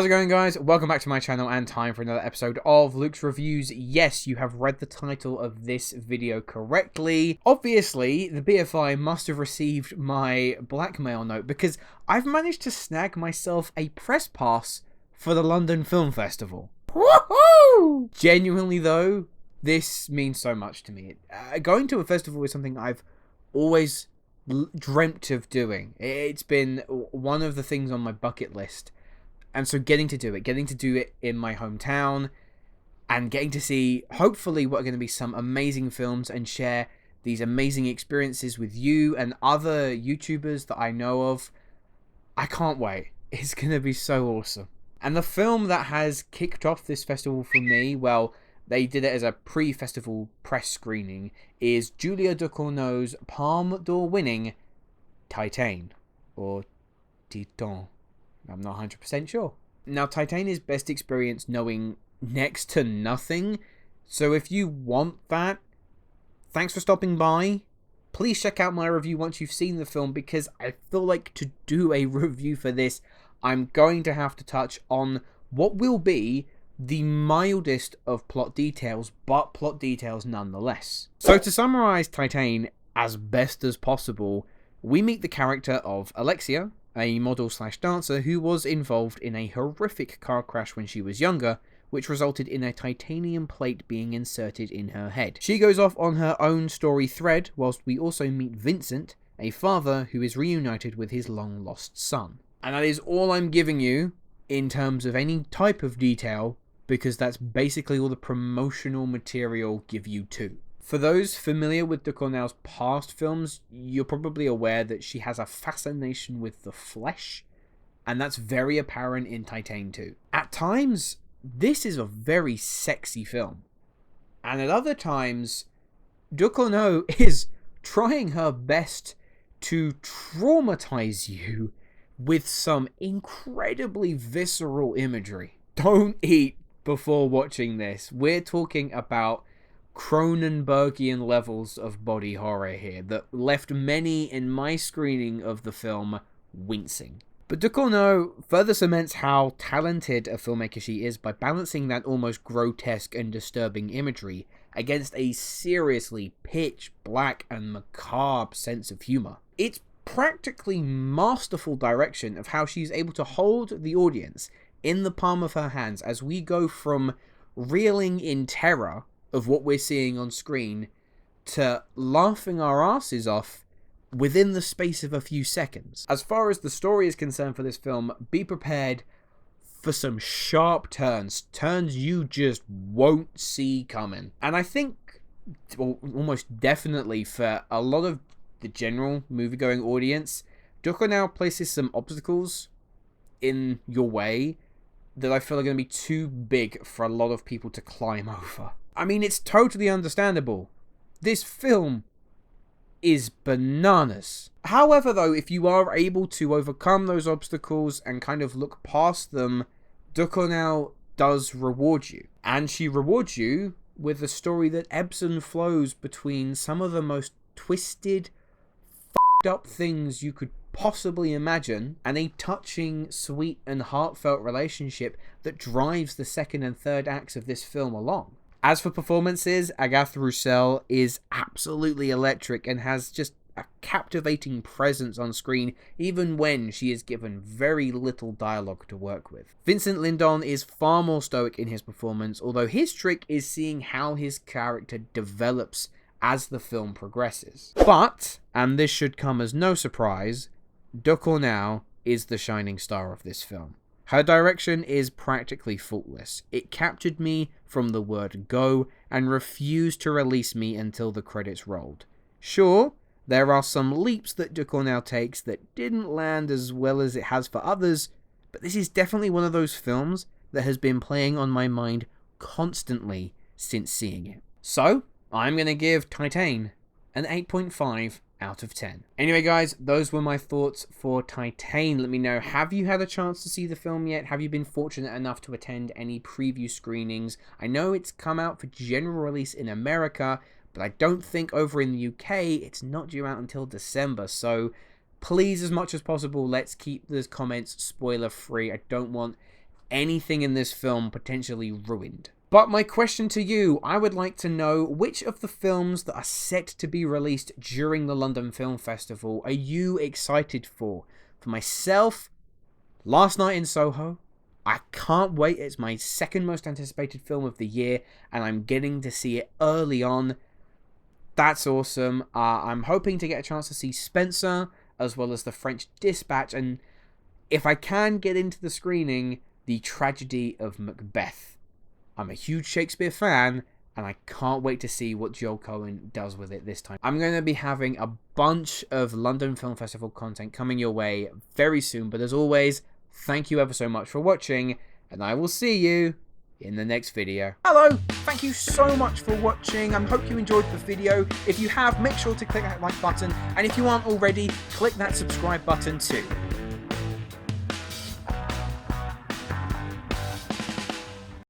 How's it going, guys? Welcome back to my channel and time for another episode of Luke's Reviews. Yes, you have read the title of this video correctly. Obviously, the BFI must have received my blackmail note because I've managed to snag myself a press pass for the London Film Festival. Woohoo! Genuinely though, this means so much to me. Going to a festival is something I've always dreamt of doing. It's been one of the things on my bucket list. And so getting to do it in my hometown, and getting to see, hopefully, what are going to be some amazing films and share these amazing experiences with you and other YouTubers that I know of. I can't wait. It's going to be so awesome. And the film that has kicked off this festival for me, well, they did it as a pre-festival press screening, is Julia Ducournau's Palme d'Or winning Titane, or Titane. I'm not 100% sure. Now, Titane is best experienced knowing next to nothing, so if you want that, thanks for stopping by. Please check out my review once you've seen the film, because I feel like to do a review for this, I'm going to have to touch on what will be the mildest of plot details, but plot details nonetheless. So to summarize Titane as best as possible, we meet the character of Alexia, a model/dancer who was involved in a horrific car crash when she was younger, which resulted in a titanium plate being inserted in her head. She goes off on her own story thread, whilst we also meet Vincent, a father who is reunited with his long-lost son. And that is all I'm giving you in terms of any type of detail, because that's basically all the promotional material give you too. For those familiar with Ducournau's past films, you're probably aware that she has a fascination with the flesh, and that's very apparent in Titane too. At times, this is a very sexy film, and at other times, Ducournau is trying her best to traumatize you with some incredibly visceral imagery. Don't eat before watching this. We're talking about Cronenbergian levels of body horror here that left many in my screening of the film wincing. But Ducournau further cements how talented a filmmaker she is by balancing that almost grotesque and disturbing imagery against a seriously pitch black and macabre sense of humor. It's practically masterful direction of how she's able to hold the audience in the palm of her hands as we go from reeling in terror of what we're seeing on screen to laughing our asses off within the space of a few seconds. As far as the story is concerned for this film, be prepared for some sharp turns you just won't see coming. And I think, well, almost definitely for a lot of the general movie-going audience, Ducournau places some obstacles in your way that I feel are going to be too big for a lot of people to climb over. I mean, it's totally understandable. This film is bananas. However, though, if you are able to overcome those obstacles and kind of look past them, Ducournau does reward you. And she rewards you with a story that ebbs and flows between some of the most twisted, f***ed up things you could possibly imagine, and a touching, sweet, and heartfelt relationship that drives the second and third acts of this film along. As for performances, Agathe Rousselle is absolutely electric and has just a captivating presence on screen, even when she is given very little dialogue to work with. Vincent Lindon is far more stoic in his performance, although his trick is seeing how his character develops as the film progresses. But, and this should come as no surprise, Ducournau is the shining star of this film. Her direction is practically faultless. It captured me from the word go and refused to release me until the credits rolled. Sure, there are some leaps that Ducournau takes that didn't land as well as it has for others, but this is definitely one of those films that has been playing on my mind constantly since seeing it. So, I'm going to give Titane an 8.5 out of 10. Anyway, guys, those were my thoughts for Titane. Let me know, have you had a chance to see the film yet? Have you been fortunate enough to attend any preview screenings? I know it's come out for general release in America, but I don't think over in the UK it's not due out until December, so please, as much as possible, let's keep the comments spoiler free. I don't want anything in this film potentially ruined. But my question to you, I would like to know which of the films that are set to be released during the London Film Festival are you excited for? For myself, Last Night in Soho. I can't wait. It's my second most anticipated film of the year, and I'm getting to see it early on. That's awesome. I'm hoping to get a chance to see Spencer, as well as The French Dispatch, and if I can get into the screening, The Tragedy of Macbeth. I'm a huge Shakespeare fan, and I can't wait to see what Joel Cohen does with it this time. I'm going to be having a bunch of London Film Festival content coming your way very soon, but as always, thank you ever so much for watching, and I will see you in the next video. Hello, thank you so much for watching. I hope you enjoyed the video. If you have, make sure to click that like button, and if you aren't already, click that subscribe button too.